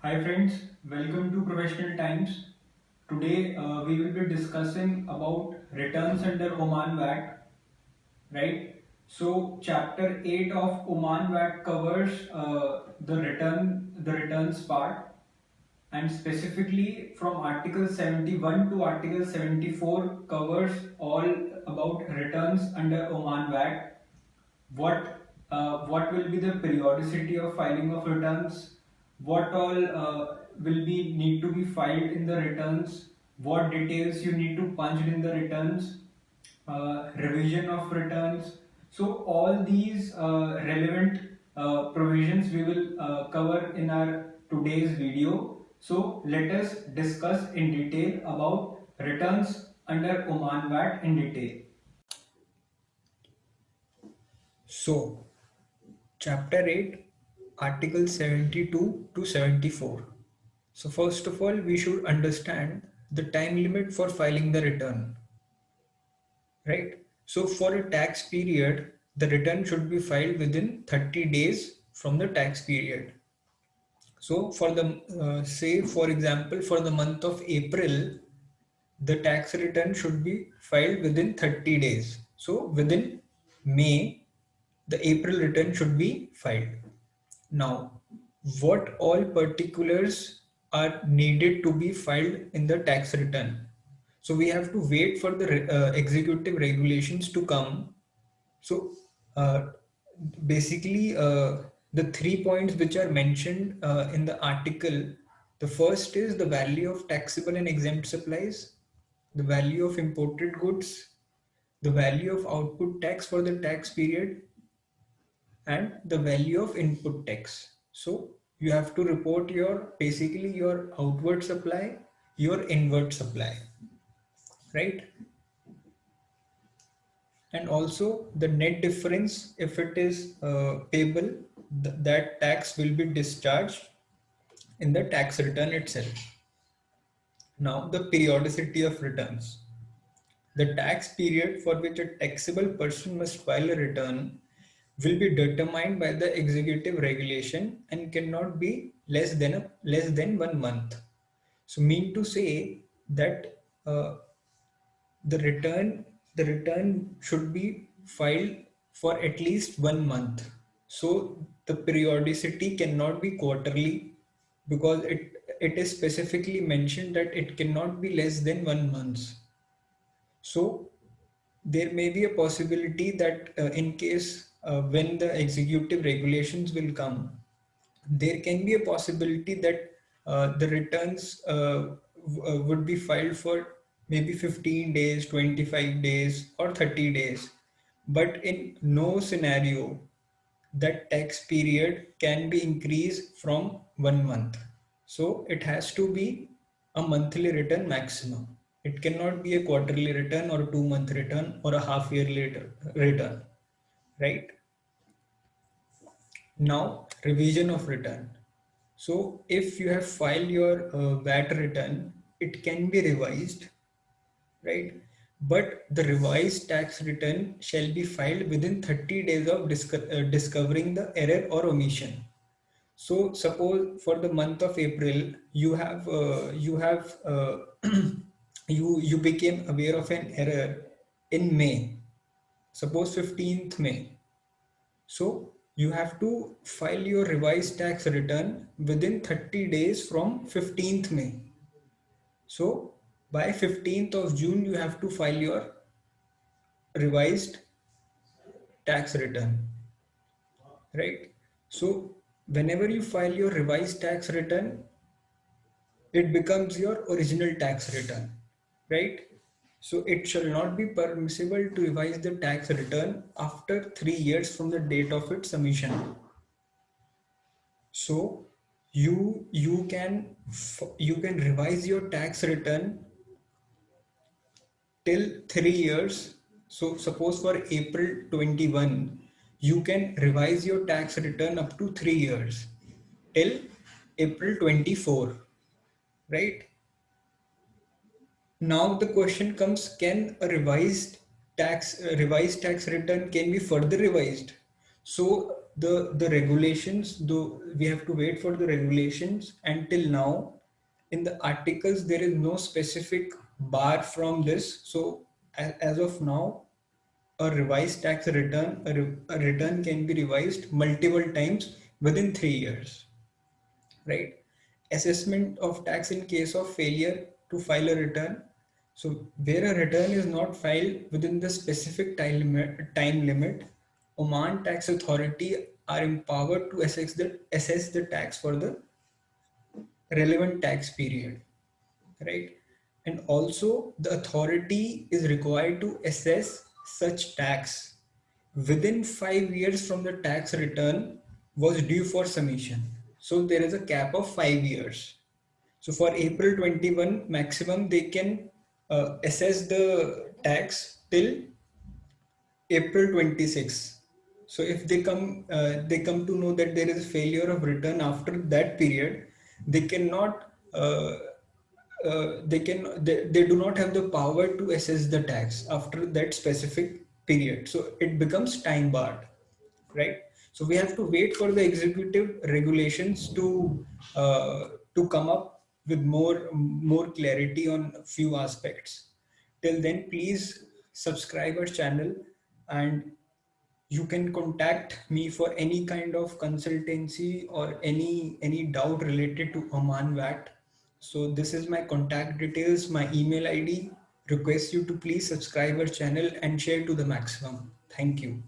Hi friends, welcome to Professional Times. Today we will be discussing about returns under Oman VAT, right? So chapter 8 of Oman VAT covers the returns part, and specifically from article 71 to article 74 covers all about returns under Oman VAT. What will be the periodicity of filing of returns, what all will be need to be filed in the returns, what details you need to punch in the returns, revision of returns. So all these relevant provisions we will cover in our today's video. So let us discuss in detail about returns under Oman VAT in detail. So, Chapter 8, Article 72 to 74. So, first of all, we should understand the time limit for filing the return, right? So, for a tax period, the return should be filed within 30 days from the tax period. So, for the say, for example, for the month of April, the tax return should be filed within 30 days. So, within May, the April return should be filed. Now, what all particulars are needed to be filed in the tax return? So we have to wait for the executive regulations to come. So uh, basically, the 3 points which are mentioned in the article, the first is the value of taxable and exempt supplies, the value of imported goods, the value of output tax for the tax period, and the value of input tax. So you have to report your basically your outward supply, your inward supply, right? And also the net difference, if it is payable, that tax will be discharged in the tax return itself. Now the periodicity of returns. The tax period for which a taxable person must file a return will be determined by the executive regulation and cannot be less than 1 month. So mean to say that uh, the return should be filed for at least 1 month. So the periodicity cannot be quarterly because it is specifically mentioned that it cannot be less than 1 month. So there may be a possibility that in case when the executive regulations will come, there can be a possibility that the returns would be filed for maybe 15 days, 25 days, or 30 days. But in no scenario that tax period can be increased from 1 month. So it has to be a monthly return maximum. It cannot be a quarterly return or a 2 month return or a half yearly return, right? Now, revision of return. So if you have filed your VAT return, it can be revised, right? But the revised tax return shall be filed within 30 days of discovering the error or omission. So suppose for the month of April, you became aware of an error in May. Suppose 15th May. So you have to file your revised tax return within 30 days from 15th May. So by 15th of June, you have to file your revised tax return, right? So whenever you file your revised tax return, it becomes your original tax return, right? So it shall not be permissible to revise the tax return after 3 years from the date of its submission. So you can revise your tax return till 3 years. So suppose for April 21, you can revise your tax return up to 3 years till April 24, right? Now the question comes, can a revised tax return can be further revised? So the regulations, though we have to wait for the regulations. Until now, in the articles there is no specific bar from this. So as of now, a revised tax return, a return can be revised multiple times within 3 years, right? Assessment of tax in case of failure to file a return. So where a return is not filed within the specific time limit, Oman Tax Authority are empowered to assess the tax for the relevant tax period, right? And also the authority is required to assess such tax within 5 years from the tax return was due for submission. So there is a cap of 5 years. So for April 21 maximum, they can assess the tax till April 26. So if they come to know that there is a failure of return after that period, they cannot, they do not have the power to assess the tax after that specific period. So it becomes time barred, right? So we have to wait for the executive regulations to come up with more clarity on a few aspects. Till then, please subscribe our channel, and you can contact me for any kind of consultancy or any doubt related to Oman VAT. So this is my contact details, my email ID. Request you to please subscribe our channel and share to the maximum. Thank you.